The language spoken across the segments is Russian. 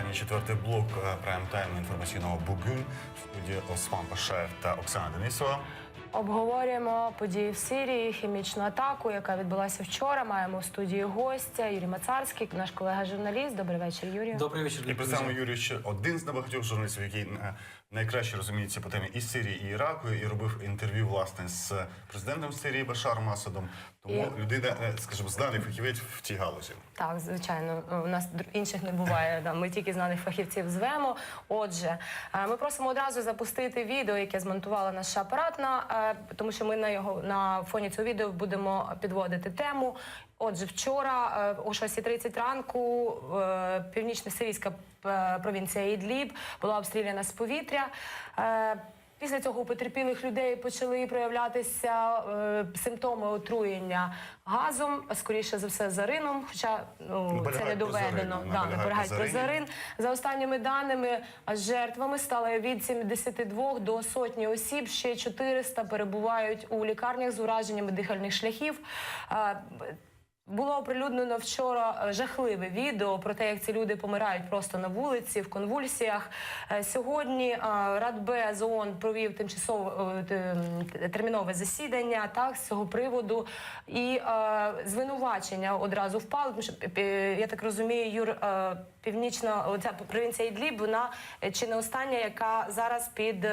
Сьогодні четвертий блок прайм-тайму інформаційного «Бугун» в студії Осман Башаєв та Оксана Денисова. Обговорюємо події в Сирії, хімічну атаку, яка відбулася вчора. Маємо в студії гостя Юрій Мацарський, наш колега-журналіст. Добрий вечір, Юрію. Добрий вечір. І представимо Юрій ще один з небагатьох журналістів, який найкраще розуміється по темі і Сирії, і Іраку, і робив інтерв'ю, власне, з президентом Сирії Башаром Асадом. Тому людина, скажімо, знаний фахівець в цій галузі. Так, звичайно. У нас інших не буває. Ми тільки знаних фахівців звемо. Отже, ми просимо одразу запустити відео, яке змонтувала наш апарат, тому що ми на фоні цього відео будемо підводити тему. Отже, вчора о 6:30 ранку північно-сирійська провінція Ідліб була обстріляна з повітря. Після цього у потерпілих людей почали проявлятися симптоми отруєння газом, скоріше за все зарином, хоча це не доведено. Наполягають про зарин. За останніми даними, жертвами стало від 72 до сотні осіб, ще 400 перебувають у лікарнях з ураженнями дихальних шляхів. Було оприлюднено вчора жахливе відео про те, як ці люди помирають просто на вулиці, в конвульсіях. Сьогодні Радбез ООН провів термінове засідання з цього приводу. І звинувачення одразу впали, тому що, я так розумію, Юр, ця провінція Ідліб, вона чи не остання, яка зараз під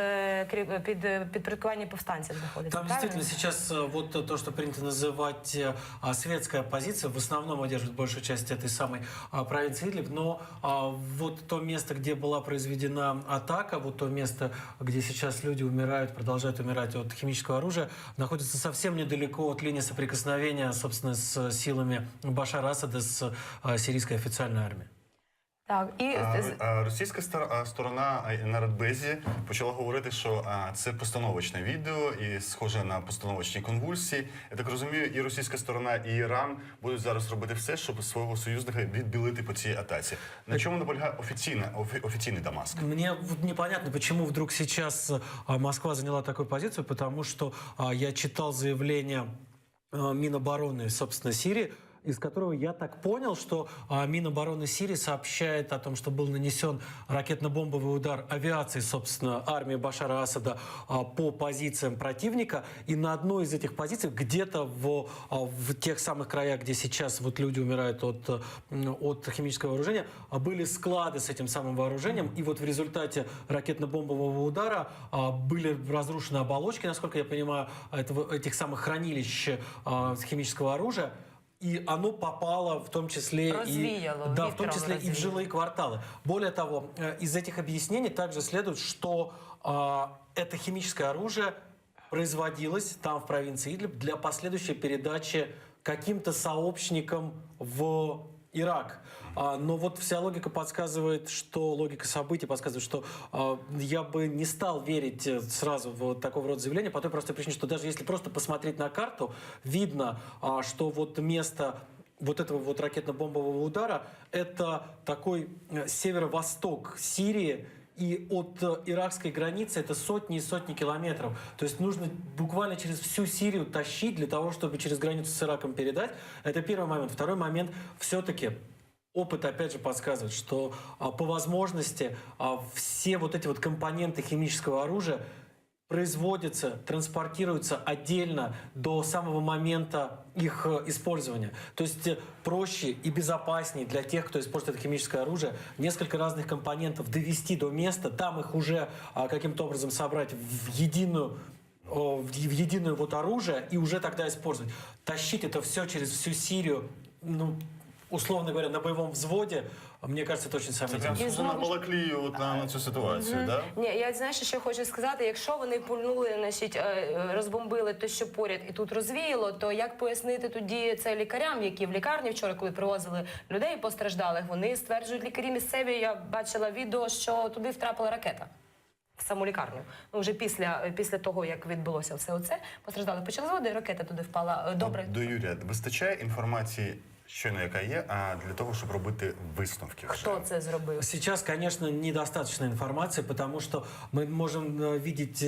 підпорядкуванням повстанців знаходиться. Там действительно сейчас вот то, что принято называть светская оппозиция, в основном одерживает большую часть этой самой провинции Идлиб, но вот то место, где была произведена атака, вот то место, где сейчас люди умирают, продолжают умирать от химического оружия, находится совсем недалеко от линии соприкосновения, собственно, с силами Башара Асада, с сирийской официальной армией. Так, і російська сторона на Радбезі почала говорити, що це постановочне відео і схоже на постановочні конвульсії. Я так розумію, і російська сторона, і Іран будуть зараз робити все, щоб свого союзника відбілити по цій атаці. На чому наполягає офіційний Дамаск? Мне вот непонятно, почему вдруг сейчас Москва заняла такую позицию, потому что я читал заявление Минобороны, собственно, Сирии, из которого я так понял, что Минобороны Сирии сообщает о том, что был нанесен ракетно-бомбовый удар авиации, собственно, армии Башара Асада по позициям противника. И на одной из этих позиций, где-то в тех самых краях, где сейчас вот люди умирают от химического вооружения, были склады с этим самым вооружением. И вот в результате ракетно-бомбового удара были разрушены оболочки, насколько я понимаю, этих самых хранилищ химического оружия. И оно попало в том числе, в том числе и в жилые кварталы. Более того, из этих объяснений также следует, что это химическое оружие производилось там, в провинции Идлиб, для последующей передачи каким-то сообщникам в Ирак. Но вот вся логика подсказывает, что логика событий подсказывает, что я бы не стал верить сразу в такого рода заявления по той простой причине, что даже если просто посмотреть на карту, видно, что вот место вот этого вот ракетно-бомбового удара — это такой северо-восток Сирии, и от иракской границы это сотни и сотни километров. То есть нужно буквально через всю Сирию тащить для того, чтобы через границу с Ираком передать. Это первый момент. Второй момент. Все-таки опыт, опять же, подсказывает, что по возможности все вот эти вот компоненты химического оружия производятся, транспортируются отдельно до самого момента их использования. То есть проще и безопаснее для тех, кто использует это химическое оружие, несколько разных компонентов довести до места, там их уже каким-то образом собрать в единое вот оружие и уже тогда использовать. Тащить это все через всю Сирию, условно говоря, на бойовому взводі, мені кажется, це дуже саме. Це на балаклію на цю ситуацію, так? Ні, я, знаєш, що хочу сказати, якщо вони пульнули, розбомбили те, що поряд, і тут розвіяло, то як пояснити тоді це лікарям, які в лікарні вчора, коли привозили людей постраждалих, вони стверджують, лікарі місцеві, я бачила відео, що туди втрапила ракета. В саму лікарню. Вже після того, як відбулося все оце, постраждали почали зводи, ракета туди впала. Добре. До Юрія, вистачає інформації щойно яка є, а для того, щоб робити висновки. вже. Хто це зробив? Сейчас, конечно, недостаточно информации, потому что мы можем видеть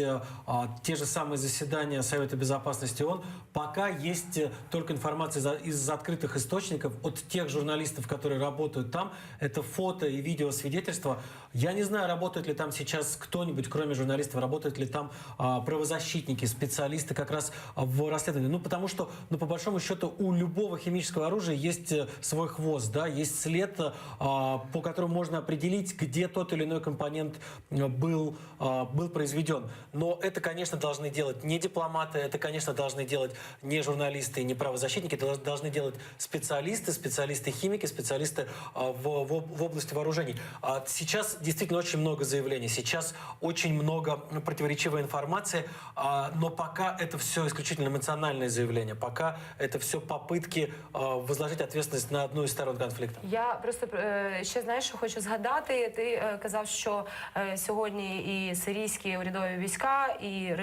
те же самые заседания Совета Безопасности ООН. Пока есть только информация из открытых источников от тех журналистов, которые работают там. Это фото и видеосвидетельства. Я не знаю, работает ли там сейчас кто-нибудь, кроме журналистов, работают ли там правозащитники, специалисты как раз в расследовании. Ну, потому что, по большому счету, у любого химического оружия есть свой хвост, да, есть след, по которому можно определить, где тот или иной компонент был произведен. Но это, конечно, должны делать не дипломаты, это, конечно, должны делать не журналисты, не правозащитники, это должны делать специалисты-химики, специалисты в области вооружений. Сейчас действительно очень много заявлений, сейчас очень много противоречивой информации, но пока это все исключительно эмоциональные заявления, пока это все попытки возложить ответственность на одну из сторон конфликта. Я просто ще знаєш, що хочу згадати. Ти казав, що сьогодні і сирійські урядові війська, і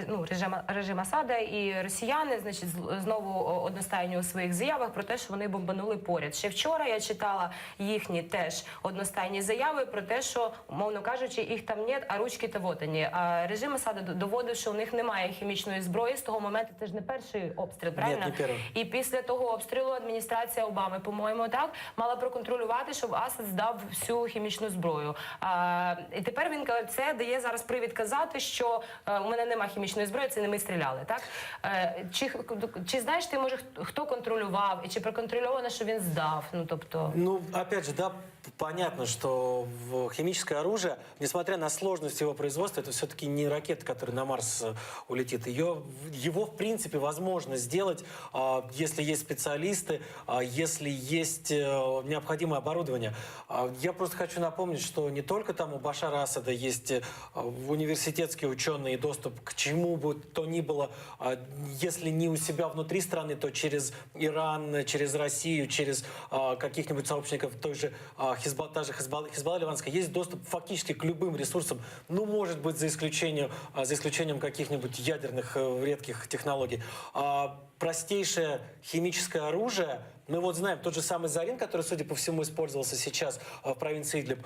режим Асада, і росіяни, значить, знову одностайні у своїх заявах про те, що вони бомбанули поряд. Ще вчора я читала їхні теж одностайні заяви про те, що, мовно кажучи, їх там нет, а ручки-то вот вони. А режим Асада доводив, що у них немає хімічної зброї з того моменту. Це ж не перший обстріл, правильно? Ні, не перший. І після того обстрілу адміністрація Обами, по-моєму, так, мала проконтролювати, щоб Асад здав всю хімічну зброю. І тепер він це дає зараз привід казати, що у мене нема хімічної зброї, це не ми стріляли, так? Чи знаєш ти, може, хто контролював, і чи проконтрольовано, що він здав? Ну, тобто... Ну, опять же, да, понятно, что химическое оружие, несмотря на сложность его производства, это все-таки не ракета, которая на Марс улетит. Его в принципе, возможно сделать, если есть специалисты, если есть необходимое оборудование. Я просто хочу напомнить, что не только там у Башара Асада есть университетские ученые и доступ к чему бы то ни было, если не у себя внутри страны, то через Иран, через Россию, через каких-нибудь сообщников той же Хизбалла ливанская, есть доступ фактически к любым ресурсам, ну, может быть, за исключением каких-нибудь ядерных редких технологий. Простейшее химическое оружие, мы вот знаем, тот же самый Зарин, который, судя по всему, использовался сейчас в провинции Идлиб,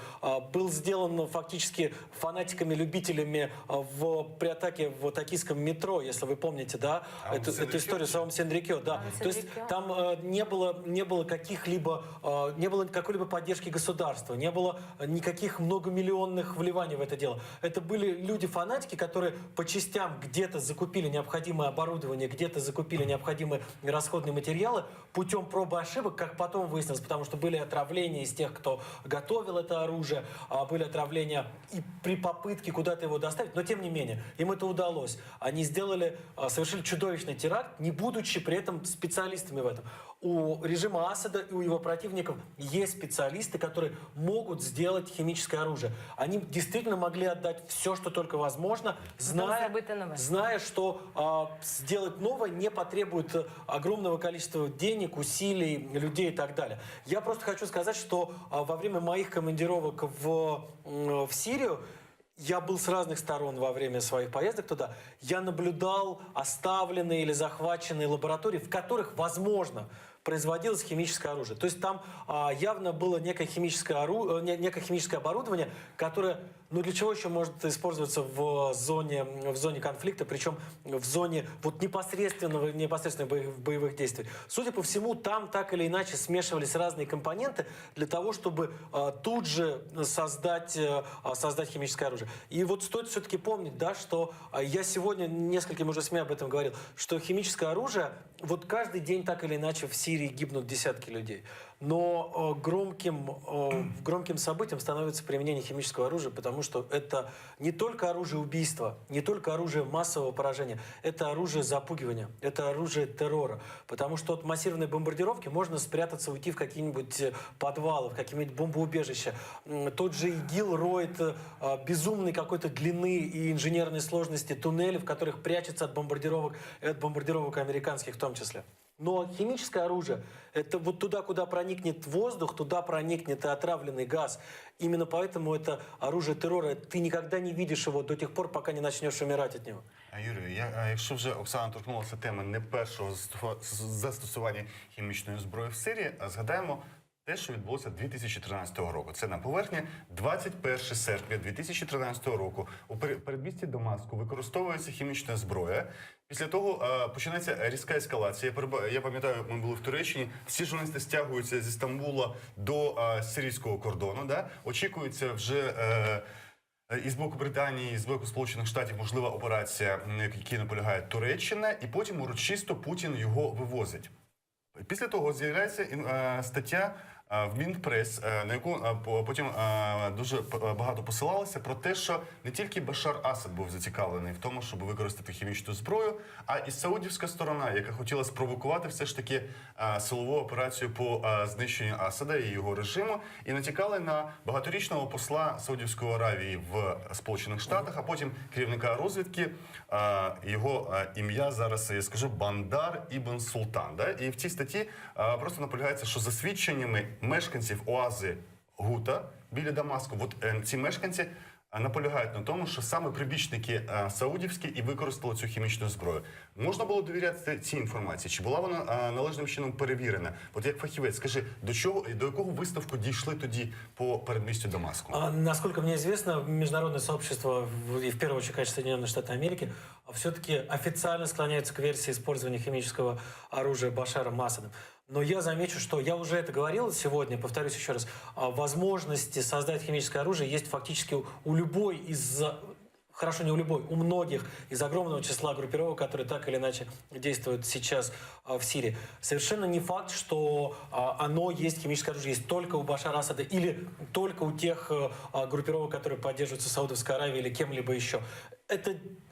был сделан фактически фанатиками-любителями при атаке в токийском метро, если вы помните, да, эту историю с Аум Сендрикё, да. То есть там не было какой-либо поддержки государства, не было никаких многомиллионных вливаний в это дело. Это были люди-фанатики, которые по частям где-то закупили необходимое оборудование, где-то закупили необходимые расходные материалы путем проб и ошибок, как потом выяснилось, потому что были отравления из тех, кто готовил это оружие, были отравления и при попытке куда-то его доставить, но тем не менее, им это удалось. Они совершили чудовищный теракт, не будучи при этом специалистами в этом. У режима Асада и у его противников есть специалисты, которые могут сделать химическое оружие. Они действительно могли отдать все, что только возможно, зная, что сделать новое не потребует огромного количества денег, усилий, людей и так далее. Я просто хочу сказать, что во время моих командировок в Сирию, я был с разных сторон во время своих поездок туда. Я наблюдал оставленные или захваченные лаборатории, в которых, возможно, производилось химическое оружие. То есть там явно было некое химическое оборудование, которое, ну, для чего еще может использоваться в зоне конфликта, причем в зоне вот непосредственных боевых действий. Судя по всему, там так или иначе смешивались разные компоненты для того, чтобы тут же создать химическое оружие. И вот стоит все-таки помнить, да, что я сегодня несколькими уже СМИ об этом говорил, что химическое оружие, вот каждый день так или иначе в Сирии гибнут десятки людей. Но громким событием становится применение химического оружия, потому что это не только оружие убийства, не только оружие массового поражения, это оружие запугивания, это оружие террора. Потому что от массированной бомбардировки можно спрятаться, уйти в какие-нибудь подвалы, в какие-нибудь бомбоубежища. Тот же ИГИЛ роет безумной какой-то длины и инженерной сложности туннели, в которых прячется от бомбардировок американских в том числе. Но химическое оружие – это вот туда, куда проникнет воздух, туда проникнет и отравленный газ. Именно поэтому это оружие террора. Ты никогда не видишь его до тех пор, пока не начнешь умирать от него. Юрію, якщо вже Оксана торкнулася теми не першого застосування хімічної зброї в Сирії, згадаємо те, що відбулося 2013 року. Це на поверхні 21 серпня 2013 року. У передмісті Дамаску використовується хімічна зброя. Після того починається різка ескалація. Я пам'ятаю, ми були в Туреччині. Всі журналісти стягуються зі Стамбула до сирійського кордону. Да? Очікується вже... І з боку Британії, і з боку Сполучених Штатів можлива операція, на якій наполягає Туреччина, і потім урочисто Путін його вивозить. Після того з'являється стаття в Мінпрес, на яку потім дуже багато посилалося про те, що не тільки Башар Асад був зацікавлений в тому, щоб використати хімічну зброю, а і саудівська сторона, яка хотіла спровокувати все ж таки силову операцію по знищенню Асада і його режиму, і натякали на багаторічного посла Саудівської Аравії в Сполучених Штатах, а потім керівника розвідки, його ім'я зараз, я скажу, Бандар Ібн Султан. Да? І в цій статті просто наполягається, що за свідченнями мешканців оази Гута біля Дамаску, ці мешканці наполягають на тому, що саме прибічники саудівські і використали цю хімічну зброю. Можна було довіряти цій інформації? Чи була вона належним чином перевірена? От як фахівець, скажи, до якого висновку дійшли тоді по передмістю Дамаску? Насколько мне известно, международное сообщество, и в первую очередь, конечно, Соединенные Штаты Америки, все-таки официально склоняются к версии использования химического оружия Башаром Асадом. Но я замечу, что я уже это говорил сегодня, повторюсь еще раз, возможности создать химическое оружие есть фактически у любой из... Хорошо, не у любой, у многих из огромного числа группировок, которые так или иначе действуют сейчас в Сирии. Совершенно не факт, что оно есть, химическое оружие есть только у Башара Асада или только у тех группировок, которые поддерживаются Саудовской Аравией или кем-либо еще.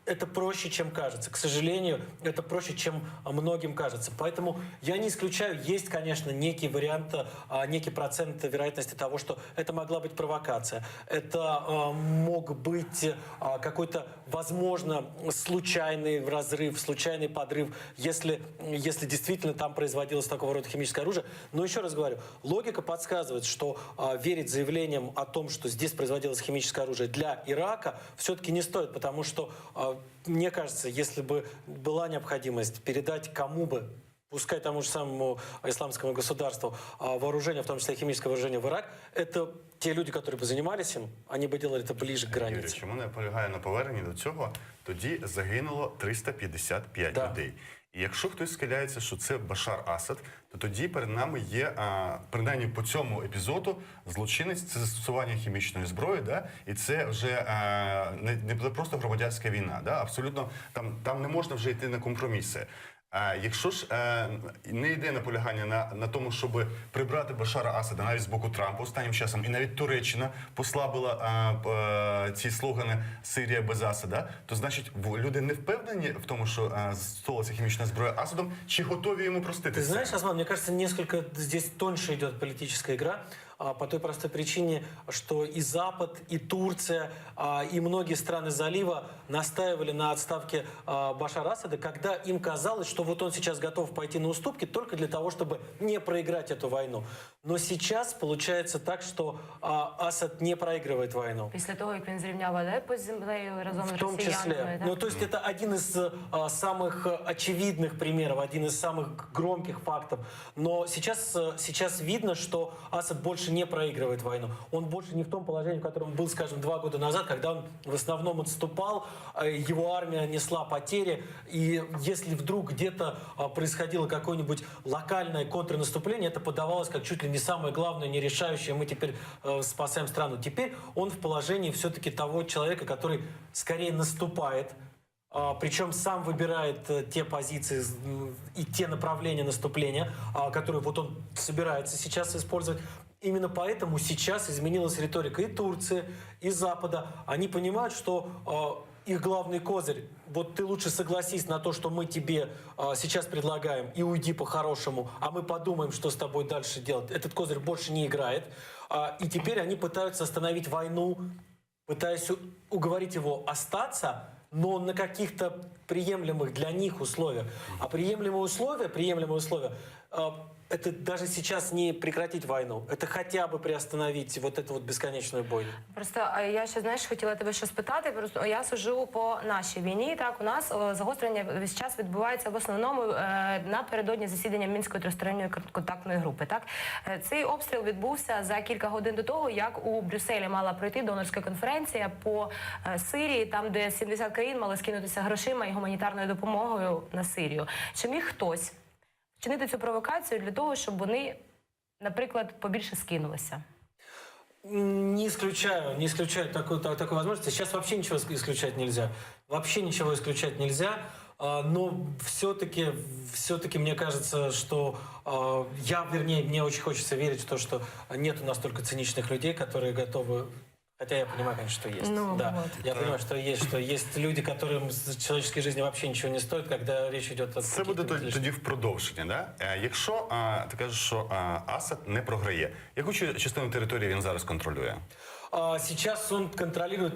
Это проще, чем кажется. К сожалению, это проще, чем многим кажется. Поэтому я не исключаю, есть, конечно, некий вариант, некий процент вероятности того, что это могла быть провокация. Это мог быть какой-то, возможно, случайный разрыв, случайный подрыв, если действительно там производилось такого рода химическое оружие. Но еще раз говорю, логика подсказывает, что верить заявлениям о том, что здесь производилось химическое оружие для Ирака, все-таки не стоит, потому что мне кажется, если бы была необходимость передать кому бы, пускай тому же самому исламскому государству, вооружение, в том числе химическое вооружение в Ирак, это те люди, которые бы занимались им, они бы делали это ближе к границе. Юрій, чому не полягає на поверненні до цього? Тоді загинуло 355 людей. І якщо хтось схиляється, що це Башар Асад, то тоді перед нами є, принаймні по цьому епізоду, злочинець, це застосування хімічної зброї, да? І це вже не просто громадянська війна. Да? Абсолютно, там не можна вже йти на компроміси. Якщо ж не йде наполягання на тому, щоб прибрати Башара Асада навіть з боку Трампа останнім часом, і навіть Туреччина послабила ці слогани «Сирія без Асада», то значить люди не впевнені в тому, що застосовувалася хімічна зброя Асадом, чи готові йому простити? Ты знаешь, Осман, мне кажется, несколько здесь тоньше идет политическая игра, по той простой причине, что и Запад, и Турция, и многие страны залива настаивали на отставке Башара Асада, когда им казалось, что вот он сейчас готов пойти на уступки только для того, чтобы не проиграть эту войну. Но сейчас получается так, что Асад не проигрывает войну. Після того, як він зрівняв Алеппо з землею разом з В том росіянами. числе. Так? Ну, то есть это один из самых очевидных примеров, один из самых громких фактов. Но сейчас видно, что Асад больше не проигрывает войну. Он больше не в том положении, в котором был, скажем, 2 года назад, когда он в основном отступал, его армия несла потери, и если вдруг где-то происходило какое-нибудь локальное контрнаступление, это подавалось как чуть ли не самое главное, не решающее, мы теперь спасаем страну. Теперь он в положении все-таки того человека, который скорее наступает, причем сам выбирает те позиции и те направления наступления, которые вот он собирается сейчас использовать. Именно поэтому сейчас изменилась риторика и Турции, и Запада. Они понимают, что их главный козырь, вот ты лучше согласись на то, что мы тебе сейчас предлагаем, и уйди по-хорошему, а мы подумаем, что с тобой дальше делать. Этот козырь больше не играет. И теперь они пытаются остановить войну, пытаясь уговорить его остаться но на каких-то приемлемых для них условиях. А приемлемые условия, это даже сейчас не прекратить войну, это хотя бы приостановить вот эту вот бесконечную бойню. Просто я ще, знаєш, хотіла тебе що спитати. Просто я сужу по нашій війні. Так, у нас загострення весь час відбувається в основному напередодні засідання Мінської тристоронньої контактної групи. Так, цей обстріл відбувся за кілька годин до того, як у Брюсселі мала пройти донорська конференція по Сирії, там, де 70 країн мали скинутися грошима і гуманітарною допомогою на Сирію. Чи міг хтось вчинити цю провокацію для того, щоб вони, наприклад, побільше скинулися? Не исключаю такой возможности. Сейчас вообще ничего исключать нельзя. Вообще ничего исключать нельзя. Но все-таки мне кажется, что мне очень хочется верить в то, что нету настолько циничных людей, которые готовы. Хотя я понимаю, конечно, что есть. Ну, да. вот. Я понимаю, что есть люди, которым человеческой жизни вообще ничего не стоит, когда речь идет о Це буде тоді в продовження. Да? Якщо ти кажеш, що Асад не програє, яку частину території він зараз контролює? Сейчас он контролирует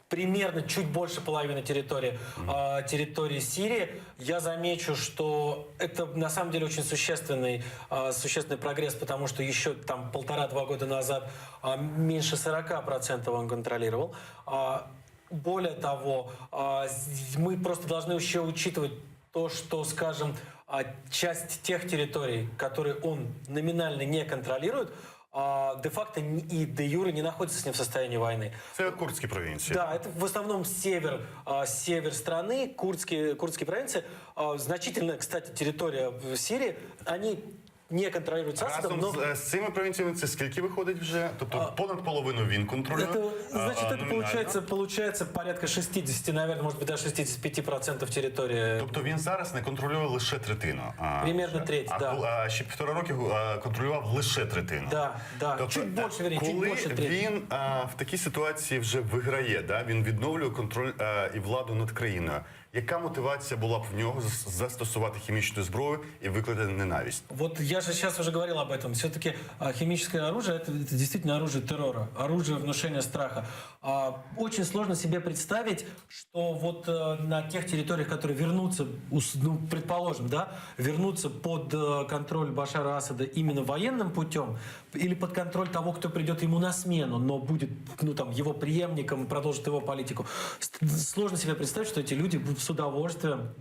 примерно чуть больше половины территории Сирии. Я замечу, что это на самом деле очень существенный прогресс, потому что еще там 1,5-2 года назад меньше 40% он контролировал. Более того, мы просто должны еще учитывать то, что, скажем, часть тех территорий, которые он номинально не контролирует, де-факто и де-юре не находится с ним в состоянии войны. Це курдські провінції. Да, это в основном север страны, курдские провинции. Значительная, кстати, территория в Сирии, они не контролируются Асадом, Разом з цими провінціями це скільки виходить вже? Тобто понад половину він контролює? Это получается порядка 60, наверное, может быть, даже 65% территории. Тобто він зараз не контролює лише третину? Примерно треть, да. А ще 1,5 роки контролював лише третину? Да. Тобто, Чуть більше, чуть коли більше треті. він в такій ситуації вже виграє, да? Він відновлює контроль і владу над країною, яка мотивація була б в нього застосувати хімічну зброю і викликати ненависть? Вот я же сейчас уже говорил об этом. Все-таки химическое оружие это действительно оружие террора, оружие внушения страха. Очень сложно себе представить, что вот на тех территориях, которые вернутся, ну, предположим, да, вернутся под контроль Башара Асада именно военным путем, или под контроль того, кто придет ему на смену, но будет, ну, там, его преемником, продолжит его политику. Сложно себе представить, что эти люди будут с удовольствием,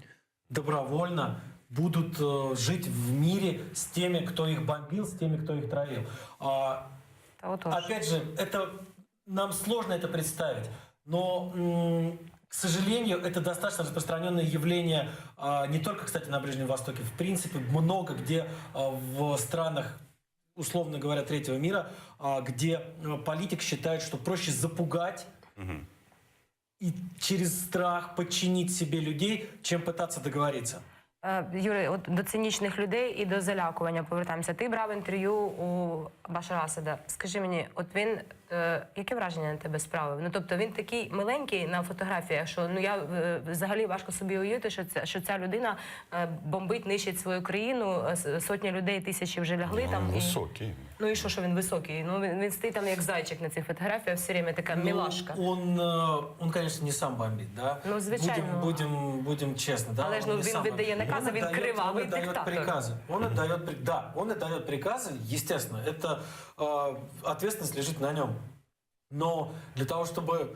добровольно будут жить в мире с теми, кто их бомбил, с теми, кто их травил. Опять же, нам сложно это представить, но, к сожалению, это достаточно распространенное явление не только, кстати, на Ближнем Востоке, в принципе, много где в странах, условно говоря, третьего мира, где политик считает, что проще запугать и через страх подчинить себе людей, чем пытаться договориться. Юрій, от до цинічних людей і до залякування повертаємося. Ти брав інтерв'ю у Башара Асада. Скажи мені, от він, яке враження на тебе справив? Ну, тобто він такий миленький на фотографіях, що ну я взагалі важко собі уявити, що ця людина бомбить, нищить свою країну, сотні людей, тисячі вже лягли там. Високий. Ну і що він високий? Ну він стоїть там як зайчик на цих фотографіях, все время така мілашка. Он, конечно, не сам бомбит, да? Ну, звичайно. Будем честны, да? Але ж ну, він видає накази, він кривавий диктатор. Он отдает приказы, естественно, это ответственность лежит на нем. Но для того, чтобы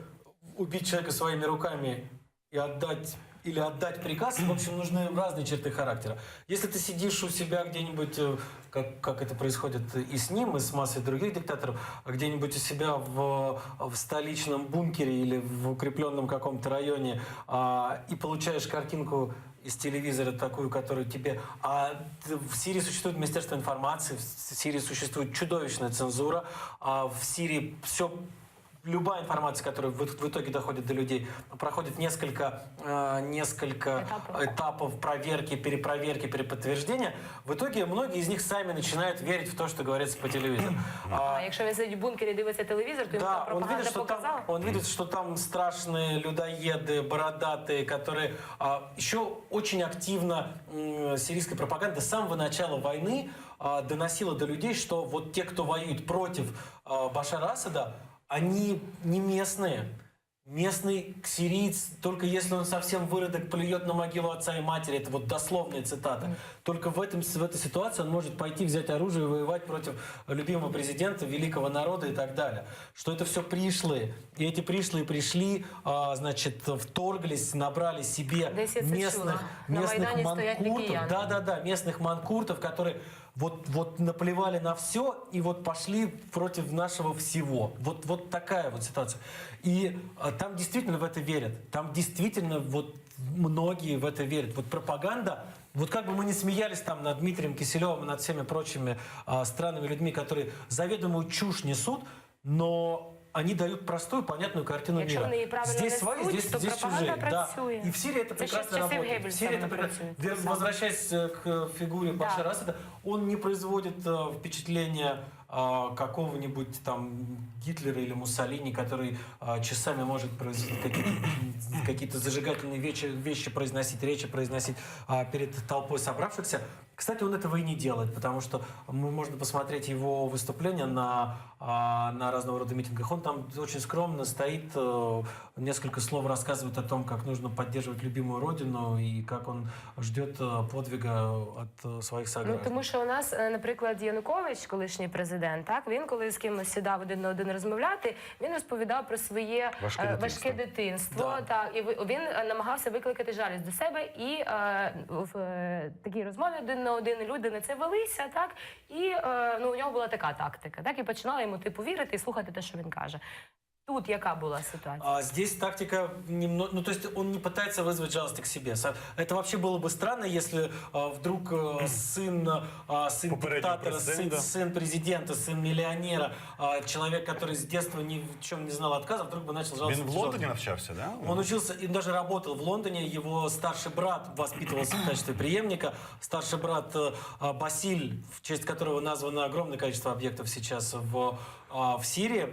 убить человека своими руками и отдать приказ, в общем, нужны разные черты характера. Если ты сидишь у себя где-нибудь, как это происходит и с ним, и с массой других диктаторов, где-нибудь у себя в столичном бункере или в укрепленном каком-то районе, и получаешь картинку из телевизора такую, которую тебе... в Сирии существует Министерство информации, в Сирии существует чудовищная цензура, в Сирии любая информация, которая в итоге доходит до людей, проходит несколько этапов проверки, перепроверки, переподтверждения. В итоге многие из них сами начинают верить в то, что говорится по телевизору. Якщо він сидить в бункері і дивиться телевізор, то йому пропаганда показала? Он видит, что там страшные людоеды, бородатые, которые еще очень активно сирийская пропаганда с самого начала войны доносила до людей, что вот те, кто воюет против Башара Асада, они не местные. местный сириец, только если он совсем выродок, плюет на могилу отца и матери, это вот дословная цитата, только в этой ситуации он может пойти взять оружие и воевать против любимого президента, великого народа и так далее. Что это все пришлые. И эти пришлые пришли, значит, вторглись, набрали себе Десь я це местных, чула. На местных Майдані стоять манкуртов. ликияни. Да, местных манкуртов, которые вот наплевали на все и вот пошли против нашего всего. Вот такая вот ситуация. И там действительно в это верят. Там действительно вот многие в это верят. Вот пропаганда, вот как бы мы ни смеялись там над Дмитрием Киселевым и над всеми прочими странными людьми, которые заведомую чушь несут, но они дают простую, понятную картину Якщо мира. вони її правильно Здесь свои, несуть, здесь, то здесь пропаганда чужие. Да. працює. И в Сирии это Это ще прекрасно з часів работает. В Геббельса Сирии это вона прекрасно. працює. Возвращаясь к фигуре Башара Асада, он не производит впечатления какого-нибудь там Гитлера или Муссолини, который часами может произвести какие-то зажигательные вещи произносить, речи произносить перед толпой собравшихся. Кстати, он этого и не делает, потому что можно посмотреть его выступления на разного рода митингах. Он там очень скромно стоит, несколько слов рассказывает о том, как нужно поддерживать любимую родину и как он ждет подвига от своих Ну, сограждан. тому що у нас, наприклад, Янукович, колишній президент, так він коли з кимось сідав один на один розмовляти, він розповідав про своє важке дитинство. Да. Так, і він намагався викликати жалість до себе, і в такій розмові один на один люди на це велися, так і ну у нього була така тактика, так і починали йому типу вірити і слухати те, що він каже. Тут яка була ситуація? Здесь тактика немного, ну то есть он не пытается вызвать жалость к себе. Это вообще было бы странно, если вдруг сын диктатора, сын президента, сын миллионера, человек, который с детства ни в чем не знал отказа, вдруг бы начал жаловаться. Він в Лондоні навчався, да? Он учился и даже работал в Лондоне. Его старший брат воспитывался в качестве преемника. Старший брат Басиль, в честь которого названо огромное количество объектов сейчас в Сирии.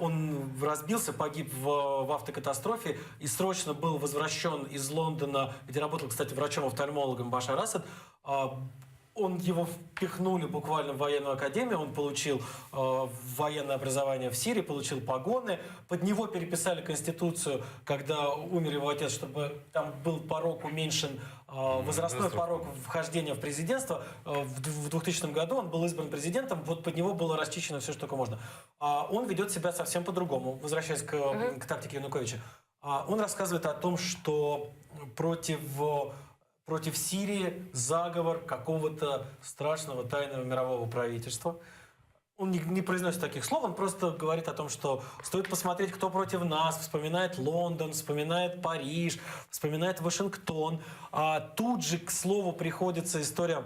Он разбился, погиб в автокатастрофе и срочно был возвращен из Лондона, где работал, кстати, врачом-офтальмологом Башар Асад. Его впихнули буквально в военную академию, он получил военное образование в Сирии, получил погоны. Под него переписали Конституцию, когда умер его отец, чтобы там был порог уменьшен, возрастной порог вхождения в президентство. В 2000 году он был избран президентом, вот под него было расчищено все, что только можно. Он ведет себя совсем по-другому, возвращаясь к тактике Януковича. Он рассказывает о том, что против Сирии заговор какого-то страшного тайного мирового правительства. Он не произносит таких слов, он просто говорит о том, что стоит посмотреть, кто против нас, вспоминает Лондон, вспоминает Париж, вспоминает Вашингтон. А тут же, к слову, приходится история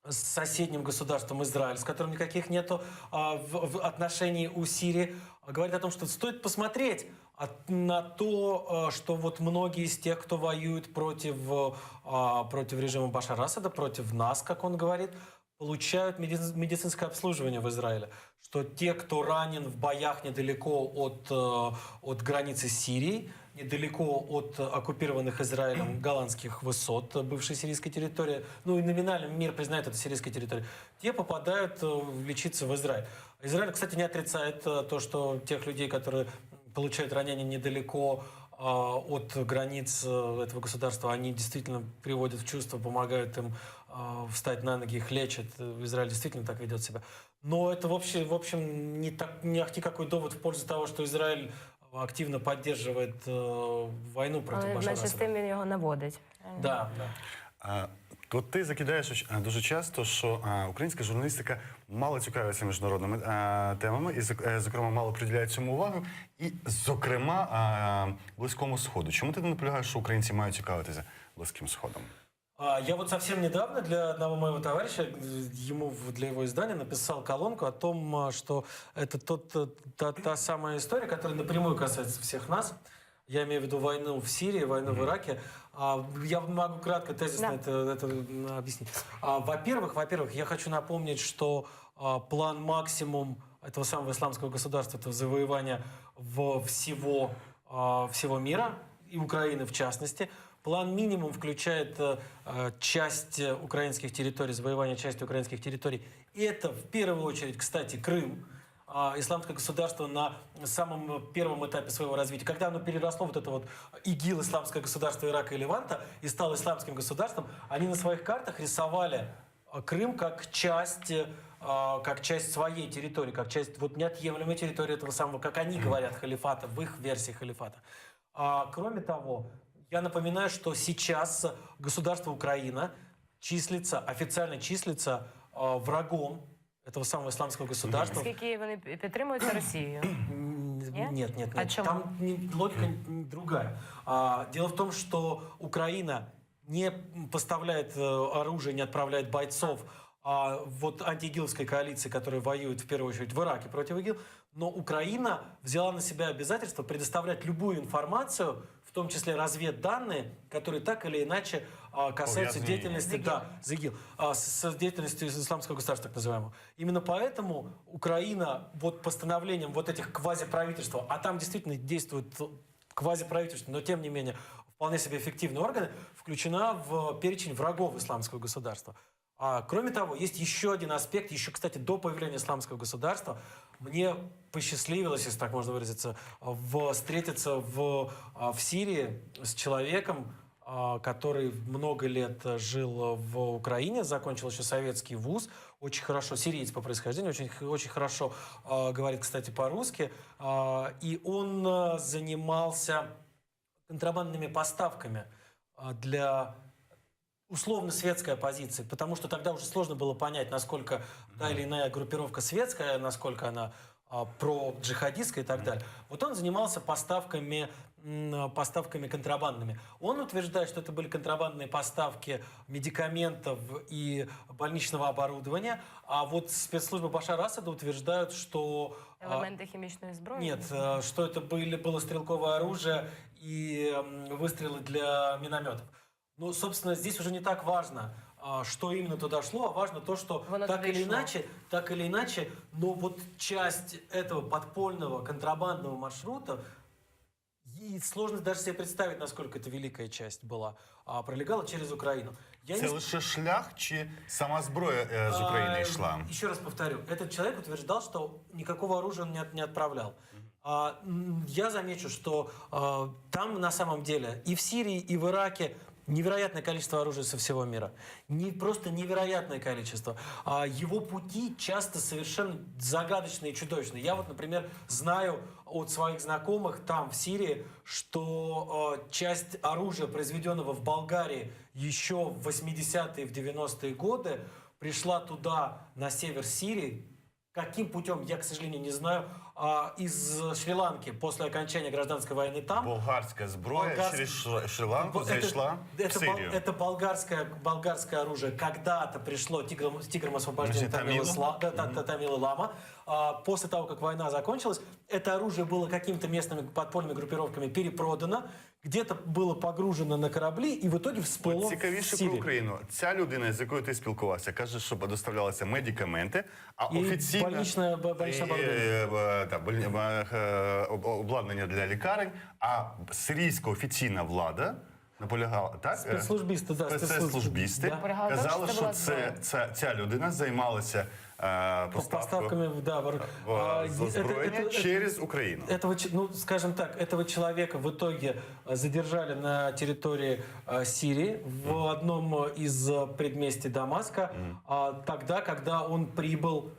с соседним государством Израиль, с которым никаких нету отношений у Сирии. Говорит о том, что стоит посмотреть на то, что вот многие из тех, кто воюет против режима Башара Асада, против нас, как он говорит, получают медицинское обслуживание в Израиле. Что те, кто ранен в боях недалеко от границы Сирии, недалеко от оккупированных Израилем голландских высот, бывшей сирийской территории, ну и номинально мир признает это сирийской территорией, те попадают лечиться в Израиль. Израиль, кстати, не отрицает то, что тех людей, которые получают ранения недалеко от границ этого государства, они действительно приводят в чувство, помогают им встать на ноги, их лечат. Израиль действительно так ведет себя. Но это в общем не ахти какой довод в пользу того, что Израиль активно поддерживает войну против Башара Менше з Асада. тим він його наводить. Да. От ти закидаєш дуже часто, що українська журналістика мало цікавиться міжнародними темами, і, зокрема, мало приділяє цьому увагу, і, зокрема, Близькому Сходу. Чому ти не наполягаєш, що українці мають цікавитися Близьким Сходом? Я вот совсем недавно для одного моего товарища, для его издания, написал колонку о том, что это та самая история, которая напрямую касается всех нас. Я имею в виду войну в Сирии, войну в Ираке. Я могу кратко, тезисно это объяснить. Во-первых, я хочу напомнить, что план максимум этого самого исламского государства, это завоевание всего мира, и Украины в частности. План минимум включает часть украинских территорий, завоевание части украинских территорий. И это в первую очередь, кстати, Крым. исламское государство на самом первом этапе своего развития, когда оно переросло вот это вот ИГИЛ, исламское государство Ирака и Леванта, и стало исламским государством, они на своих картах рисовали Крым как часть своей территории, как часть вот неотъемлемой территории этого самого, как они говорят, халифата, в их версии халифата. Кроме того, я напоминаю, что сейчас государство Украина официально числится врагом этого самого исламского государства. Оскільки вони підтримуються Росією. Нет. А чему? Там логика другая. Дело в том, что Украина не поставляет оружие, не отправляет бойцов вот антиигиловской коалиции, которая воюет в первую очередь в Ираке против ИГИЛ, но Украина взяла на себя обязательство предоставлять любую информацию, в том числе разведданные, которые так или иначе касаются Повязаны деятельности с ИГИЛ, с деятельностью исламского государства, так называемого. Именно поэтому Украина вот постановлением вот этих квазиправительств, а там действительно действуют квазиправительства, но тем не менее вполне себе эффективные органы, включена в перечень врагов исламского государства. Кроме того, есть еще один аспект, еще, кстати, до появления исламского государства мне посчастливилось, если так можно выразиться, встретиться в Сирии с человеком, который много лет жил в Украине, закончил еще советский вуз, очень хорошо, сириец по происхождению, очень хорошо говорит, кстати, по-русски, и он занимался контрабандными поставками для условно-светской оппозиции, потому что тогда уже сложно было понять, насколько та или иная группировка светская, насколько она про-джихадистская и так далее. Вот он занимался поставками контрабандными. Он утверждает, что это были контрабандные поставки медикаментов и больничного оборудования, а вот спецслужбы Башара Асада утверждают, что... Элементы химичной зброї? Нет, что это было стрелковое оружие и выстрелы для минометов. Ну, собственно, здесь уже не так важно, что именно туда шло, а важно то, что так или иначе, но вот часть этого подпольного контрабандного маршрута, и сложно даже себе представить, насколько это великая часть была, пролегала через Украину. Це лише шлях чи сама зброя з України йшла? Еще раз повторю, этот человек утверждал, что никакого оружия он не отправлял. Я замечу, что там на самом деле и в Сирии, и в Ираке невероятное количество оружия со всего мира. Просто невероятное количество. Его пути часто совершенно загадочные и чудовищные. Я вот, например, знаю от своих знакомых там, в Сирии, что часть оружия, произведенного в Болгарии еще в 80-е, в 90-е годы, пришла туда, на север Сирии. Каким путем, я, к сожалению, не знаю, из Шри-Ланки после окончания гражданской войны там. Болгарська зброя через Шри-Ланку зайшла в Сирию. Это болгарское оружие когда-то пришло тигром освобождения Тамилы Лама. После того, как война закончилась, это оружие было какими-то местными подпольными группировками перепродано, где-то было погружено на корабли і в итоге всплыло в Цікавіше Сирії. про Україну. Ця людина, з якою ти спілкувався, каже, що доставлялися медикаменти, а І офіційно... больничне обладнання для лікарень, а сирійська офіційна влада наполягала, так? Спецслужбісти, да, Спецслужбісти Да. казали, що Це ця людина займалася Поставками, да, озброєння через Україну. Скажем так, этого человека в итоге задержали на территории Сирии в одном из предместий Дамаска, тогда, когда он прибыл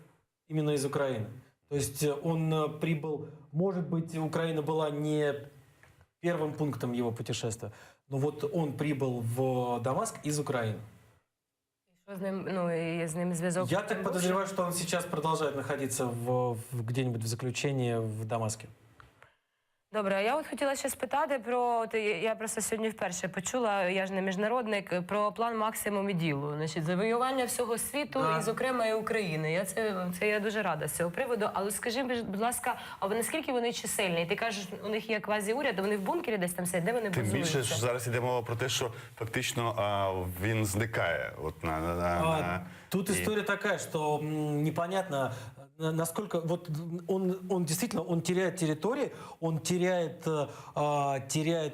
именно из Украины. То есть он прибыл, может быть, Украина была не первым пунктом его путешествия, но вот он прибыл в Дамаск из Украины. Що з ним зв'язок? Я так подозреваю, что он сейчас продолжает находиться где-нибудь в заключении в Дамаске. Добре, а я от хотіла ще спитати про, я просто сьогодні вперше почула, я ж не міжнародник, про план «Максимум і ділу». Значить, завоювання всього світу і, зокрема, і України. Я дуже рада з цього приводу. Але скажи, будь ласка, а наскільки вони чисельні? Ти кажеш, у них є квазіуряд, вони в бункері десь там сидять, де вони Тим базуються? більше, що зараз йде мова про те, що фактично він зникає. Тут история такая, что непонятно, насколько вот он действительно он теряет территории, он теряет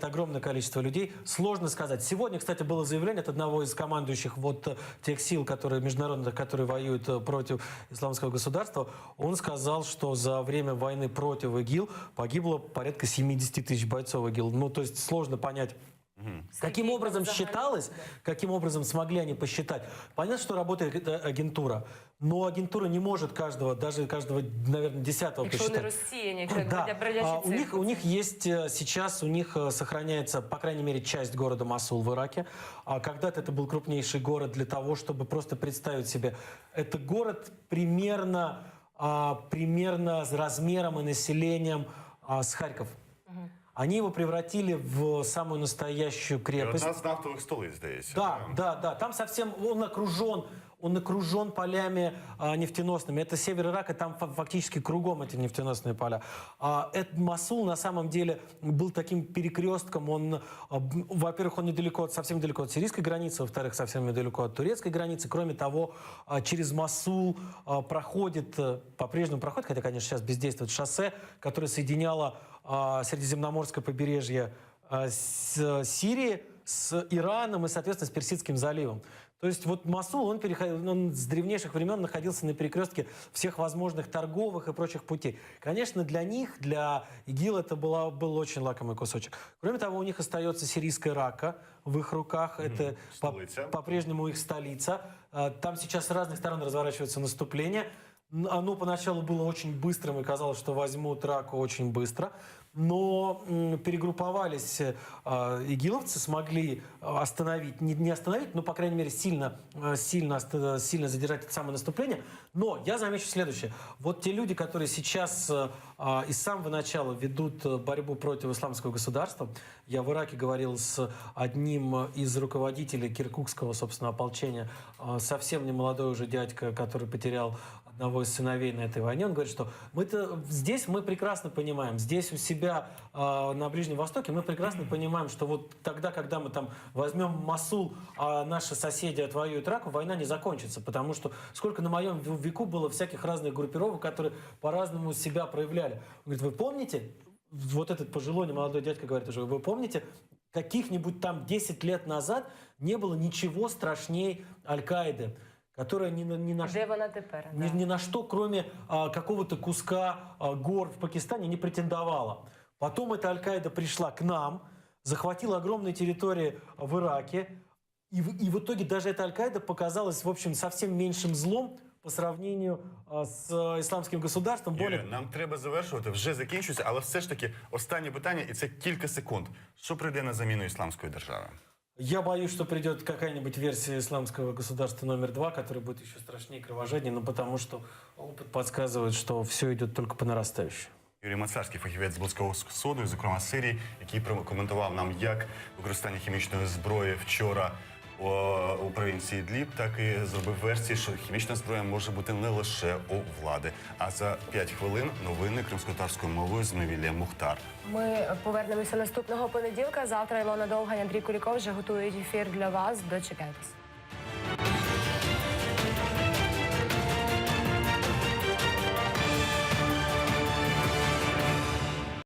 огромное количество людей. Сложно сказать. Сегодня, кстати, было заявление от одного из командующих вот тех сил, которые международных, которые воюют против исламского государства. Он сказал, что за время войны против ИГИЛ погибло порядка 70 тысяч бойцов ИГИЛ. Ну, то есть сложно понять. Каким образом считалось, каким образом смогли они посчитать? Понятно, что работает агентура, но агентура не может каждого, даже каждого, наверное, десятого Якщо посчитать. не розсіяні, якщо Да. бродячі цифри. У них есть сейчас, у них сохраняется, по крайней мере, часть города Мосул в Ираке. Когда-то это был крупнейший город для того, чтобы просто представить себе. Это город примерно с размером и населением с Харьков. Они его превратили в самую настоящую І крепость. одна з нафтових столиць, здається. Да. Там совсем он окружен полями нефтеносными. Это север Ирака, там фактически кругом эти нефтеносные поля. Этот Мосул на самом деле был таким перекрестком. Во-первых, он совсем недалеко от сирийской границы, во-вторых, совсем недалеко от турецкой границы. Кроме того, через Мосул по-прежнему проходит, хотя, конечно, сейчас бездействует шоссе, которое соединяло Средиземноморское побережье с Сирией, с Ираном и, соответственно, с Персидским заливом. То есть вот Мосул, он с древнейших времен находился на перекрестке всех возможных торговых и прочих путей. Конечно, для них, для ИГИЛ, это был очень лакомый кусочек. Кроме того, у них остается сирийская Рака в их руках. Это по-прежнему их столица. Там сейчас с разных сторон разворачивается наступление. Оно поначалу было очень быстрым, и казалось, что возьмут Раку очень быстро. Но перегрупповались игиловцы, смогли остановить, не остановить, но, по крайней мере, сильно задержать это самое наступление. Но я замечу следующее. Вот те люди, которые сейчас и с самого начала ведут борьбу против исламского государства, я в Ираке говорил с одним из руководителей киркукского, собственно, ополчения, совсем не молодой уже дядька, который потерял одного из сыновей на этой войне. Он говорит, что здесь мы прекрасно понимаем, здесь у себя на Ближнем Востоке мы прекрасно понимаем, что вот тогда, когда мы там возьмем Мосул, а наши соседи отвоюют Раку, война не закончится. Потому что сколько на моем веку было всяких разных группировок, которые по-разному себя проявляли. Он говорит, вы помните, вот этот пожилой немолодой дядька говорит уже, вы помните, каких-нибудь там 10 лет назад не было ничего страшнее Аль-Каиды, которая ни на что, кроме какого-то куска гор в Пакистане, не претендовала. Потом эта Аль-Каида пришла к нам, захватила огромные территории в Ираке, и в итоге даже эта Аль-Каида показалась, в общем, совсем меньшим злом по сравнению з ісламським государством. Юрій, нам треба завершувати, вже закінчується, але все ж таки останнє питання, і це кілька секунд. Що прийде на заміну ісламської держави? Я боюсь, что придет какая-нибудь версия исламского государства номер 2, которая будет еще страшнее и кровожаднее, но потому что опыт подсказывает, что все идет только по нарастающей. Юрій Мацарський, фахівець з Близького Сходу, зокрема Сирії, який прокоментував нам, як використання хімічної зброї вчора у провінції Ідліб, так і зробив версії, що хімічна зброя може бути не лише у влади. А за 5 хвилин новини кримськотатарською мовою з Мевілія Мухтар. Ми повернемося наступного понеділка. Завтра Ілона Довгань, Андрій Куліков вже готують ефір для вас. Дочекайтесь.